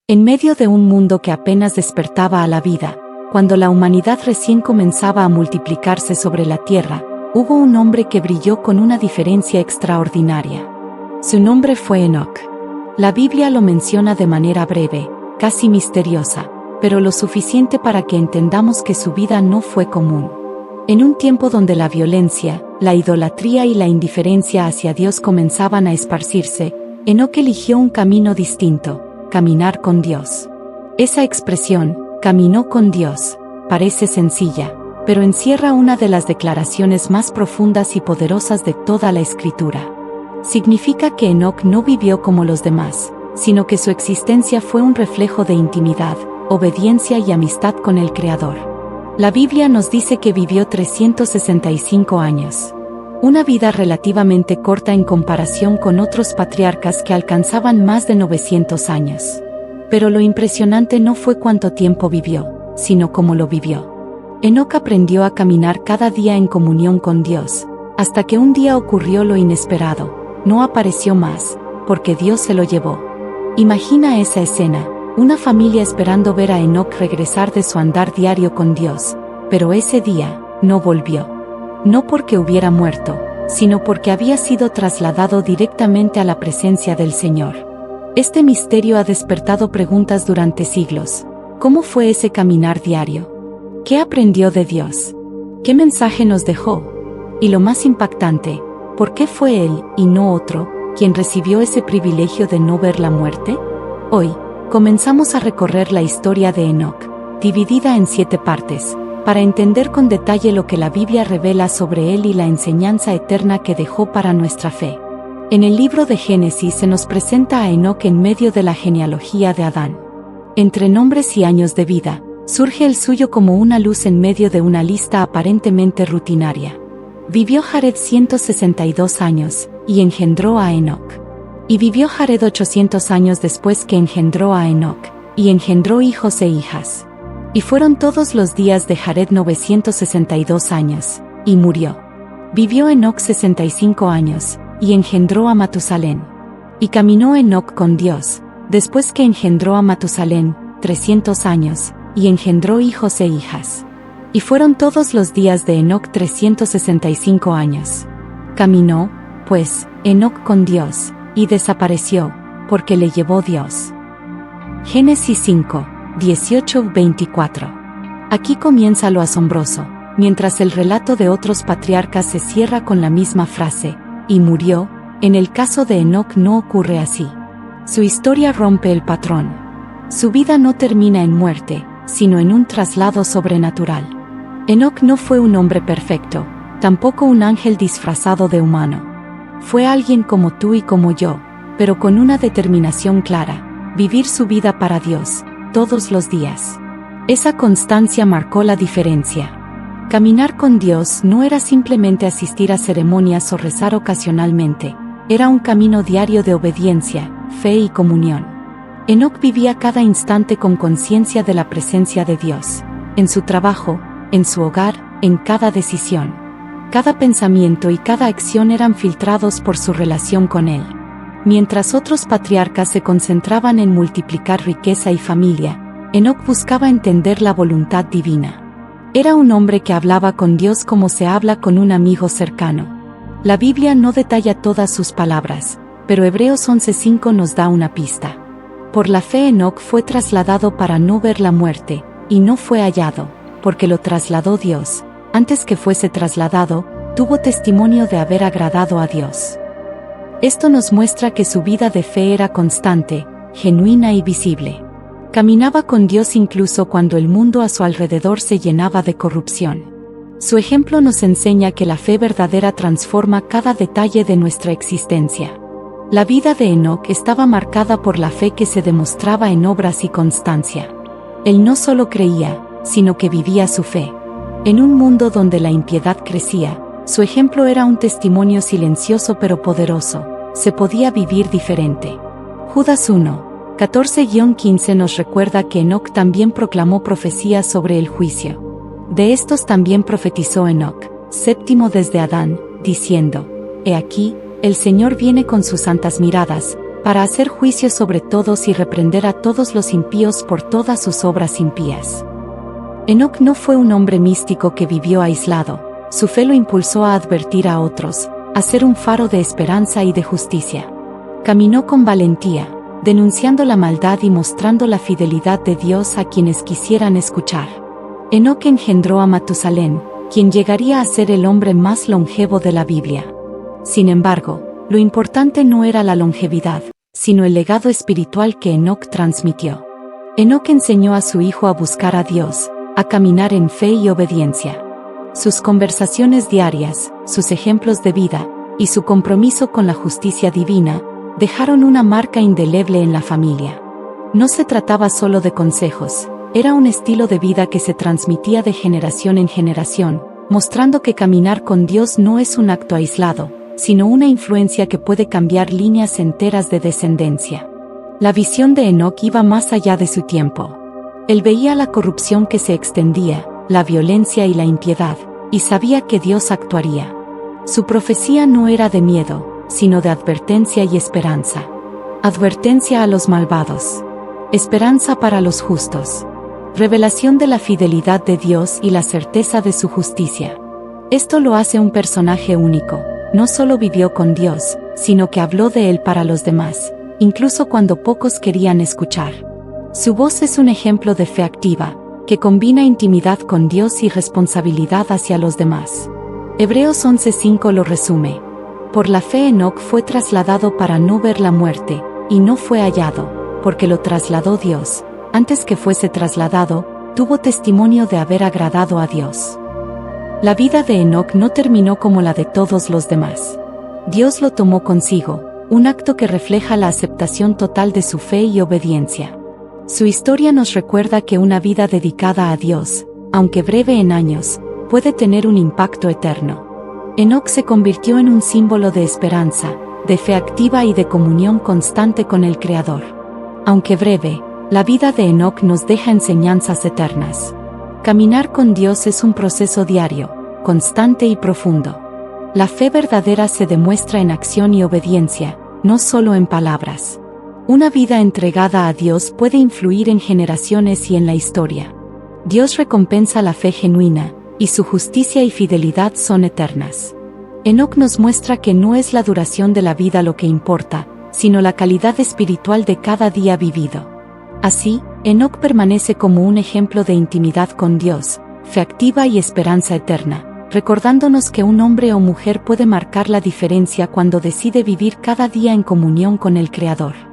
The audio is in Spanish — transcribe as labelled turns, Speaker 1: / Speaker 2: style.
Speaker 1: En medio de un mundo que apenas despertaba a la vida, cuando la humanidad recién comenzaba a multiplicarse sobre la tierra, hubo un hombre que brilló con una diferencia extraordinaria. Su nombre fue Enoc. La Biblia lo menciona de manera breve, casi misteriosa, pero lo suficiente para que entendamos que su vida no fue común. En un tiempo donde la violencia, la idolatría y la indiferencia hacia Dios comenzaban a esparcirse, Enoc eligió un camino distinto: caminar con Dios. Esa expresión, caminó con Dios, parece sencilla, pero encierra una de las declaraciones más profundas y poderosas de toda la Escritura. Significa que Enoc no vivió como los demás, sino que su existencia fue un reflejo de intimidad, obediencia y amistad con el Creador. La Biblia nos dice que vivió 365 años. Una vida relativamente corta en comparación con otros patriarcas que alcanzaban más de 900 años. Pero lo impresionante no fue cuánto tiempo vivió, sino cómo lo vivió. Enoc aprendió a caminar cada día en comunión con Dios, hasta que un día ocurrió lo inesperado: no apareció más, porque Dios se lo llevó. Imagina esa escena: una familia esperando ver a Enoc regresar de su andar diario con Dios, pero ese día no volvió. No porque hubiera muerto, sino porque había sido trasladado directamente a la presencia del Señor. Este misterio ha despertado preguntas durante siglos. ¿Cómo fue ese caminar diario? ¿Qué aprendió de Dios? ¿Qué mensaje nos dejó? Y lo más impactante, ¿por qué fue él, y no otro, quien recibió ese privilegio de no ver la muerte? Hoy, comenzamos a recorrer la historia de Enoc, dividida en 7 partes, para entender con detalle lo que la Biblia revela sobre él y la enseñanza eterna que dejó para nuestra fe. En el libro de Génesis se nos presenta a Enoc en medio de la genealogía de Adán. Entre nombres y años de vida, surge el suyo como una luz en medio de una lista aparentemente rutinaria. Vivió Jared 162 años, y engendró a Enoc. Y vivió Jared 800 años después que engendró a Enoc, y engendró hijos e hijas. Y fueron todos los días de Jared 962 años, y murió. Vivió Enoc 65 años, y engendró a Matusalén. Y caminó Enoc con Dios, después que engendró a Matusalén, 300 años, y engendró hijos e hijas. Y fueron todos los días de Enoc 365 años. Caminó, pues, Enoc con Dios, y desapareció, porque le llevó Dios. Génesis 5, 18-24. Aquí comienza lo asombroso, mientras el relato de otros patriarcas se cierra con la misma frase: y murió. En el caso de Enoc no ocurre así. Su historia rompe el patrón. Su vida no termina en muerte, sino en un traslado sobrenatural. Enoc no fue un hombre perfecto, tampoco un ángel disfrazado de humano. Fue alguien como tú y como yo, pero con una determinación clara: vivir su vida para Dios, todos los días. Esa constancia marcó la diferencia. Caminar con Dios no era simplemente asistir a ceremonias o rezar ocasionalmente, era un camino diario de obediencia, fe y comunión. Enoc vivía cada instante con conciencia de la presencia de Dios, en su trabajo, en su hogar, en cada decisión. Cada pensamiento y cada acción eran filtrados por su relación con Él. Mientras otros patriarcas se concentraban en multiplicar riqueza y familia, Enoc buscaba entender la voluntad divina. Era un hombre que hablaba con Dios como se habla con un amigo cercano. La Biblia no detalla todas sus palabras, pero Hebreos 11:5 nos da una pista. Por la fe Enoc fue trasladado para no ver la muerte, y no fue hallado, porque lo trasladó Dios. Antes que fuese trasladado, tuvo testimonio de haber agradado a Dios. Esto nos muestra que su vida de fe era constante, genuina y visible. Caminaba con Dios incluso cuando el mundo a su alrededor se llenaba de corrupción. Su ejemplo nos enseña que la fe verdadera transforma cada detalle de nuestra existencia. La vida de Enoc estaba marcada por la fe que se demostraba en obras y constancia. Él no solo creía, sino que vivía su fe. En un mundo donde la impiedad crecía, su ejemplo era un testimonio silencioso pero poderoso: se podía vivir diferente. Judas 1, 14-15 nos recuerda que Enoc también proclamó profecías sobre el juicio. De estos también profetizó Enoc, séptimo desde Adán, diciendo: He aquí, el Señor viene con sus santas miradas, para hacer juicio sobre todos y reprender a todos los impíos por todas sus obras impías. Enoc no fue un hombre místico que vivió aislado, su fe lo impulsó a advertir a otros, a ser un faro de esperanza y de justicia. Caminó con valentía, denunciando la maldad y mostrando la fidelidad de Dios a quienes quisieran escuchar. Enoc engendró a Matusalén, quien llegaría a ser el hombre más longevo de la Biblia. Sin embargo, lo importante no era la longevidad, sino el legado espiritual que Enoc transmitió. Enoc enseñó a su hijo a buscar a Dios, a caminar en fe y obediencia. Sus conversaciones diarias, sus ejemplos de vida, y su compromiso con la justicia divina, dejaron una marca indeleble en la familia. No se trataba solo de consejos, era un estilo de vida que se transmitía de generación en generación, mostrando que caminar con Dios no es un acto aislado, sino una influencia que puede cambiar líneas enteras de descendencia. La visión de Enoc iba más allá de su tiempo. Él veía la corrupción que se extendía, la violencia y la impiedad, y sabía que Dios actuaría. Su profecía no era de miedo, sino de advertencia y esperanza. Advertencia a los malvados. Esperanza para los justos. Revelación de la fidelidad de Dios y la certeza de su justicia. Esto lo hace un personaje único. No solo vivió con Dios, sino que habló de Él para los demás, incluso cuando pocos querían escuchar. Su voz es un ejemplo de fe activa, que combina intimidad con Dios y responsabilidad hacia los demás. Hebreos 11:5 lo resume. Por la fe Enoc fue trasladado para no ver la muerte, y no fue hallado, porque lo trasladó Dios. Antes que fuese trasladado, tuvo testimonio de haber agradado a Dios. La vida de Enoc no terminó como la de todos los demás. Dios lo tomó consigo, un acto que refleja la aceptación total de su fe y obediencia. Su historia nos recuerda que una vida dedicada a Dios, aunque breve en años, puede tener un impacto eterno. Enoc se convirtió en un símbolo de esperanza, de fe activa y de comunión constante con el Creador. Aunque breve, la vida de Enoc nos deja enseñanzas eternas. Caminar con Dios es un proceso diario, constante y profundo. La fe verdadera se demuestra en acción y obediencia, no solo en palabras. Una vida entregada a Dios puede influir en generaciones y en la historia. Dios recompensa la fe genuina, y su justicia y fidelidad son eternas. Enoc nos muestra que no es la duración de la vida lo que importa, sino la calidad espiritual de cada día vivido. Así, Enoc permanece como un ejemplo de intimidad con Dios, fe activa y esperanza eterna, recordándonos que un hombre o mujer puede marcar la diferencia cuando decide vivir cada día en comunión con el Creador.